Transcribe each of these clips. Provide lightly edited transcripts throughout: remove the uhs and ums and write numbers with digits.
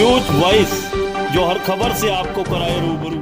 News voice, जो हर खबर से आपको कराए रूबरू।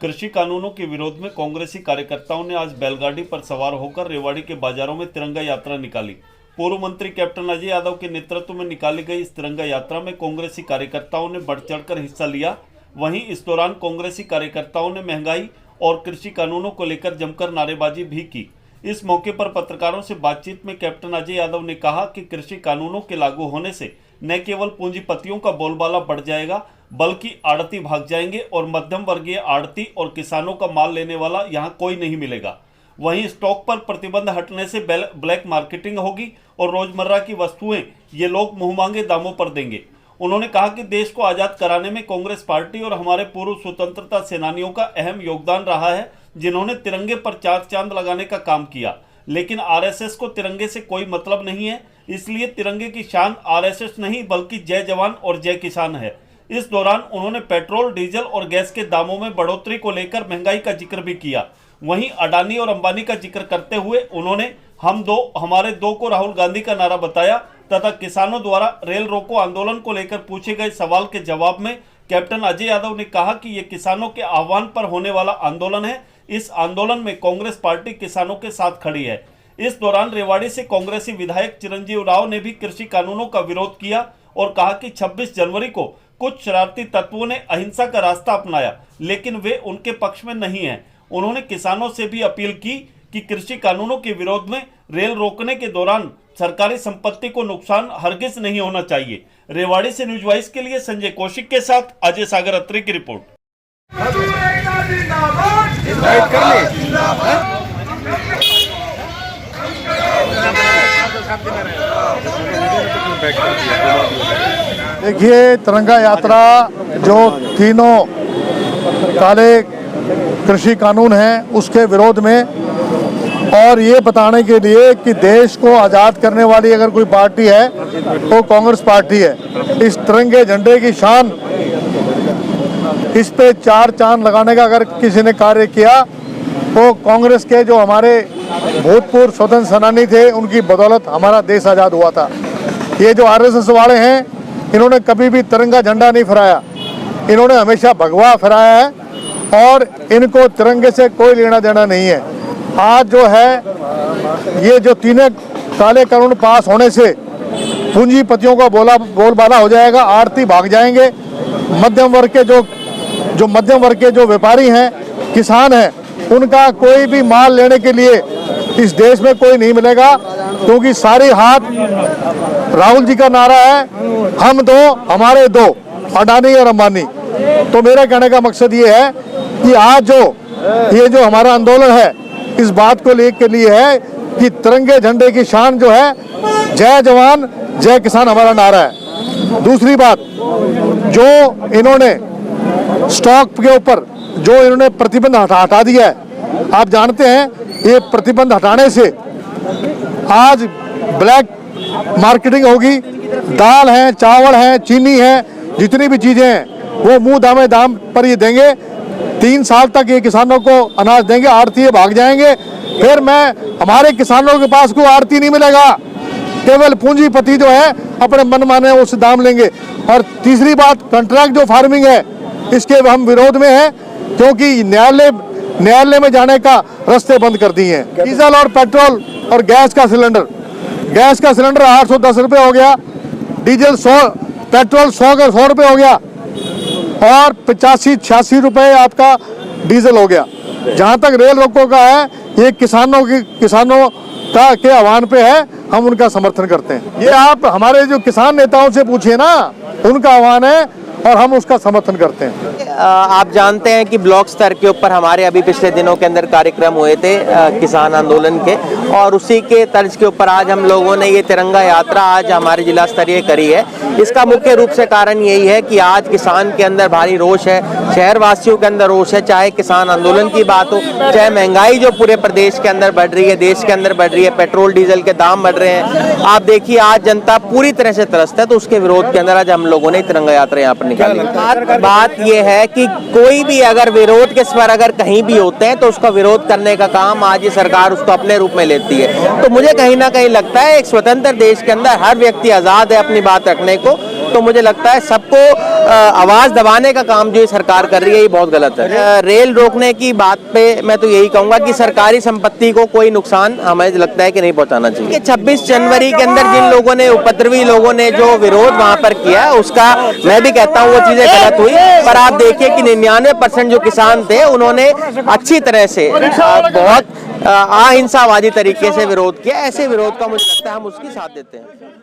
कृषि कानूनों के विरोध में कांग्रेसी कार्यकर्ताओं ने आज बैलगाड़ी पर सवार होकर रेवाड़ी के बाजारों में तिरंगा यात्रा निकाली। पूर्व मंत्री कैप्टन अजय यादव के नेतृत्व में निकाली गई इस तिरंगा यात्रा में कांग्रेसी कार्यकर्ताओं ने बढ़ चढ़कर हिस्सा लिया। वहीं इस दौरान कांग्रेसी कार्यकर्ताओं ने महंगाई और कृषि कानूनों को लेकर जमकर नारेबाजी भी की। इस मौके पर पत्रकारों से बातचीत में कैप्टन अजय यादव ने कहा कि कृषि कानूनों के लागू होने से न केवल पूंजीपतियों का बोलबाला बढ़ जाएगा, बल्कि आड़ती भाग जाएंगे और मध्यम वर्गीय आड़ती और किसानों का माल लेने वाला यहां कोई नहीं मिलेगा। वहीं स्टॉक पर प्रतिबंध हटने से ब्लैक मार्केटिंग होगी और रोजमर्रा की वस्तुएं ये लोग मुंहमांगे दामों पर देंगे। उन्होंने कहा कि देश को आज़ाद कराने में कांग्रेस पार्टी और हमारे पूर्व स्वतंत्रता सेनानियों का अहम योगदान रहा है, जिन्होंने तिरंगे पर चार चांद लगाने का काम किया। लेकिन आरएसएस को तिरंगे से कोई मतलब नहीं है, इसलिए तिरंगे की शान आरएसएस नहीं बल्कि जय जवान और जय किसान है। इस दौरान उन्होंने पेट्रोल, डीजल और गैस के दामों में बढ़ोतरी को लेकर महंगाई का जिक्र भी किया। वहीं अडानी और अंबानी का जिक्र करते हुए उन्होंने हम दो हमारे दो को राहुल गांधी का नारा बताया तथा किसानों द्वारा रेल रोको आंदोलन को लेकर पूछे गए सवाल के जवाब में कैप्टन अजय यादव ने कहा कि ये किसानों के आह्वान पर होने वाला आंदोलन है। इस आंदोलन में कांग्रेस पार्टी किसानों के साथ खड़ी है। इस दौरान रेवाड़ी से कांग्रेसी विधायक चिरंजीव राव ने भी कृषि कानूनों का विरोध किया और कहा कि 26 जनवरी को कुछ शरारती तत्वों ने अहिंसा का रास्ता अपनाया, लेकिन वे उनके पक्ष में नहीं हैं। उन्होंने किसानों से भी अपील की कि कृषि कानूनों के विरोध में रेल रोकने के दौरान सरकारी संपत्ति को नुकसान हरगिज नहीं होना चाहिए। रेवाड़ी से न्यूज वॉइस के लिए संजय कौशिक के साथ अजय सागर अत्री की रिपोर्ट। देखिए, तिरंगा यात्रा जो तीनों काले कृषि कानून हैं उसके विरोध में और ये बताने के लिए कि देश को आज़ाद करने वाली अगर कोई पार्टी है तो कांग्रेस पार्टी है। इस तिरंगे झंडे की शान, इस पे चार चांद लगाने का अगर किसी ने कार्य किया तो कांग्रेस के जो हमारे भूतपूर्व स्वतंत्र सेनानी थे उनकी बदौलत हमारा देश आज़ाद हुआ था। ये जो आरएसएस वाले हैं, इन्होंने कभी भी तिरंगा झंडा नहीं फहराया, इन्होंने हमेशा भगवा फहराया है और इनको तिरंगे से कोई लेना देना नहीं है। आज जो है ये जो तीनों काले कानून पास होने से पूंजीपतियों का बोलबाला हो जाएगा, आड़ती भाग जाएंगे, मध्यम वर्ग के जो व्यापारी हैं, किसान हैं, उनका कोई भी माल लेने के लिए इस देश में कोई नहीं मिलेगा, क्योंकि सारी हाथ राहुल जी का नारा है, हम दो हमारे दो, अडानी और अंबानी। तो मेरा कहने का मकसद ये है कि आज ये जो हमारा आंदोलन है इस बात को लेकर लिए है कि तिरंगे झंडे की शान जो है जय जवान जय किसान हमारा नारा है। दूसरी बात, जो इन्होंने स्टॉक के ऊपर जो इन्होंने प्रतिबंध हटा दिया है, आप जानते हैं ये प्रतिबंध हटाने से आज ब्लैक मार्केटिंग होगी। दाल है, चावल है, चीनी है, जितनी भी चीजें हैं वो मुंह दामे दाम पर ये देंगे। 3 साल तक ये किसानों को अनाज देंगे, आड़ती भाग जाएंगे। फिर हमारे किसानों के पास कोई आड़ती नहीं मिलेगा, केवल पूंजीपति जो है अपने मनमाने उस दाम लेंगे। और तीसरी बात, कॉन्ट्रैक्ट जो फार्मिंग है इसके हम विरोध में है, क्योंकि न्यायालय में जाने का रास्ते बंद कर दिए हैं। डीजल और पेट्रोल और गैस का सिलेंडर 810 रुपये हो गया, डीजल 100, पेट्रोल 100 रुपये हो गया और 85-86 रुपये आपका डीजल हो गया। जहां तक रेल रोको का है, ये किसानों का के आह्वान पे है, हम उनका समर्थन करते हैं। ये आप हमारे जो किसान नेताओं से पूछिए ना, उनका आह्वान है और हम उसका समर्थन करते हैं। आप जानते हैं कि ब्लॉक स्तर के ऊपर हमारे अभी पिछले दिनों के अंदर कार्यक्रम हुए थे किसान आंदोलन के, और उसी के तर्ज के ऊपर आज हम लोगों ने ये तिरंगा यात्रा आज हमारे जिला स्तरीय करी है। इसका मुख्य रूप से कारण यही है कि आज किसान के अंदर भारी रोष है, शहरवासियों के अंदर रोष है, चाहे किसान आंदोलन की बात हो, चाहे महंगाई जो पूरे प्रदेश के अंदर बढ़ रही है, देश के अंदर बढ़ रही है, पेट्रोल डीजल के दाम बढ़ रहे हैं। आप देखिए आज जनता पूरी तरह से त्रस्त है, तो उसके विरोध के अंदर आज हम लोगों ने तिरंगा यात्रा यहाँ पर निकाली। बात यह है कि कोई भी अगर विरोध के स्वर अगर कहीं भी होते हैं तो उसका विरोध करने का काम आज ये सरकार उसको अपने रूप में लेती है। तो मुझे कहीं ना कहीं लगता है एक स्वतंत्र देश के अंदर हर व्यक्ति आजाद है अपनी बात रखने को, तो मुझे लगता है सबको आवाज दबाने का काम जो ये सरकार कर रही है ये बहुत गलत है। रेल रोकने की बात पे मैं तो यही कहूंगा कि सरकारी संपत्ति को कोई नुकसान हमें लगता है कि नहीं पहुंचाना चाहिए। 26 जनवरी के अंदर जिन लोगों ने, उपद्रवी लोगों ने जो विरोध वहां पर किया, उसका मैं भी कहता हूं वो चीजें गलत हुई, पर आप देखिए कि 99% जो किसान थे उन्होंने अच्छी तरह से बहुत अहिंसावादी तरीके से विरोध किया। ऐसे विरोध का मुझे लगता है हम उसकी साथ देते हैं।